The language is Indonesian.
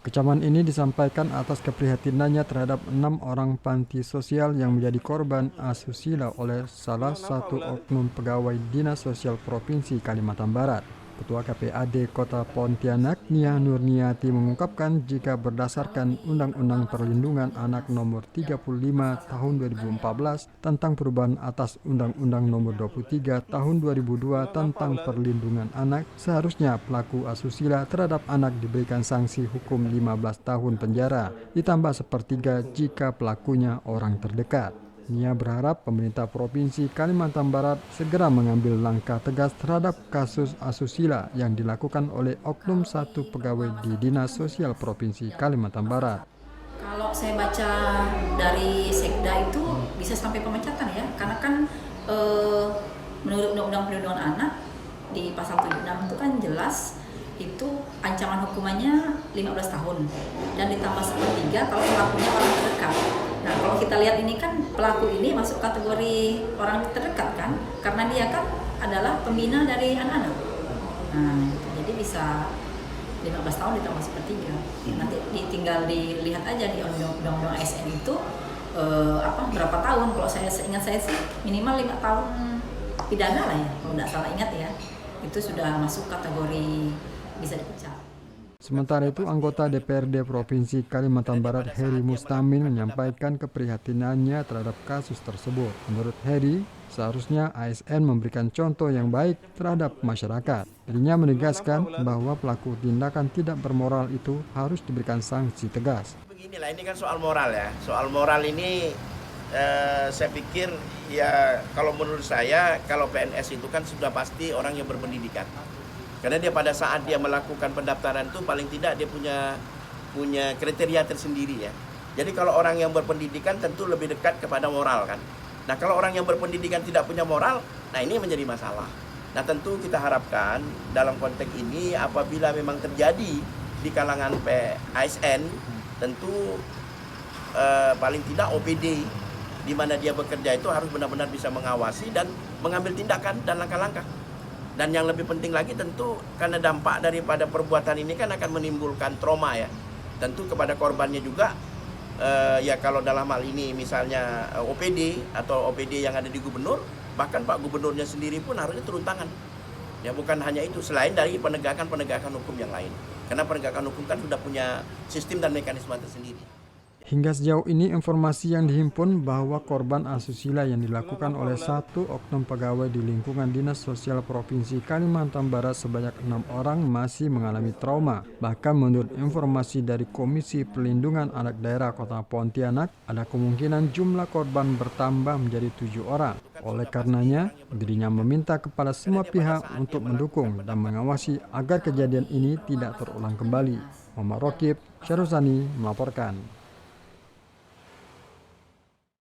Kecaman ini disampaikan atas keprihatinannya terhadap 6 orang panti sosial yang menjadi korban asusila oleh salah satu oknum pegawai Dinas Sosial Provinsi Kalimantan Barat. Ketua KPAD Kota Pontianak, Nia Nurniati, mengungkapkan jika berdasarkan Undang-Undang Perlindungan Anak Nomor 35 Tahun 2014 tentang perubahan atas Undang-Undang Nomor 23 Tahun 2002 tentang Perlindungan Anak, seharusnya pelaku asusila terhadap anak diberikan sanksi hukum 15 tahun penjara, ditambah sepertiga jika pelakunya orang terdekat. Nia berharap pemerintah Provinsi Kalimantan Barat segera mengambil langkah tegas terhadap kasus asusila yang dilakukan oleh oknum satu pegawai di Dinas Sosial Provinsi Kalimantan Barat. Kalau saya baca dari Sekda itu bisa sampai pemecatan ya, karena kan menurut Undang-Undang Perlindungan Anak di pasal 76 itu kan jelas itu ancaman hukumannya 15 tahun dan ditambah sepertiga kalau pelakunya orang terdekat. Nah, kalau kita lihat ini kan pelaku ini masuk kategori orang terdekat kan, karena dia kan adalah pembina dari anak-anak. Nah, jadi bisa 15 tahun ditambah sepertiga. Nanti tinggal dilihat aja di undang-undang ASN itu berapa tahun. Kalau saya ingat saya sih minimal 5 tahun pidana lah ya, kalau tidak salah ingat ya. Itu sudah masuk kategori bisa dipecat. Sementara itu, anggota DPRD Provinsi Kalimantan Barat Heri Mustamin menyampaikan keprihatinannya terhadap kasus tersebut. Menurut Heri, seharusnya ASN memberikan contoh yang baik terhadap masyarakat. Dirinya menegaskan bahwa pelaku tindakan tidak bermoral itu harus diberikan sanksi tegas. Beginilah, ini kan soal moral ya. Soal moral ini saya pikir ya kalau menurut saya kalau PNS itu kan sudah pasti orang yang berpendidikan. Karena dia pada saat dia melakukan pendaftaran itu paling tidak dia punya kriteria tersendiri ya. Jadi kalau orang yang berpendidikan tentu lebih dekat kepada moral kan. Nah kalau orang yang berpendidikan tidak punya moral, nah ini menjadi masalah. Nah tentu kita harapkan dalam konteks ini apabila memang terjadi di kalangan ASN, tentu paling tidak OPD di mana dia bekerja itu harus benar-benar bisa mengawasi dan mengambil tindakan dan langkah-langkah. Dan yang lebih penting lagi tentu karena dampak daripada perbuatan ini kan akan menimbulkan trauma ya. Tentu kepada korbannya juga ya kalau dalam hal ini misalnya OPD atau OPD yang ada di gubernur, bahkan Pak Gubernurnya sendiri pun harusnya turun tangan. Ya bukan hanya itu, selain dari penegakan hukum yang lain. Karena penegakan hukum kan sudah punya sistem dan mekanisme tersendiri. Hingga sejauh ini informasi yang dihimpun bahwa korban asusila yang dilakukan oleh satu oknum pegawai di lingkungan Dinas Sosial Provinsi Kalimantan Barat sebanyak 6 orang masih mengalami trauma. Bahkan menurut informasi dari Komisi Perlindungan Anak Daerah Kota Pontianak, ada kemungkinan jumlah korban bertambah menjadi 7 orang. Oleh karenanya, dirinya meminta kepada semua pihak untuk mendukung dan mengawasi agar kejadian ini tidak terulang kembali. Muhammad Rokib, Syaruzani melaporkan.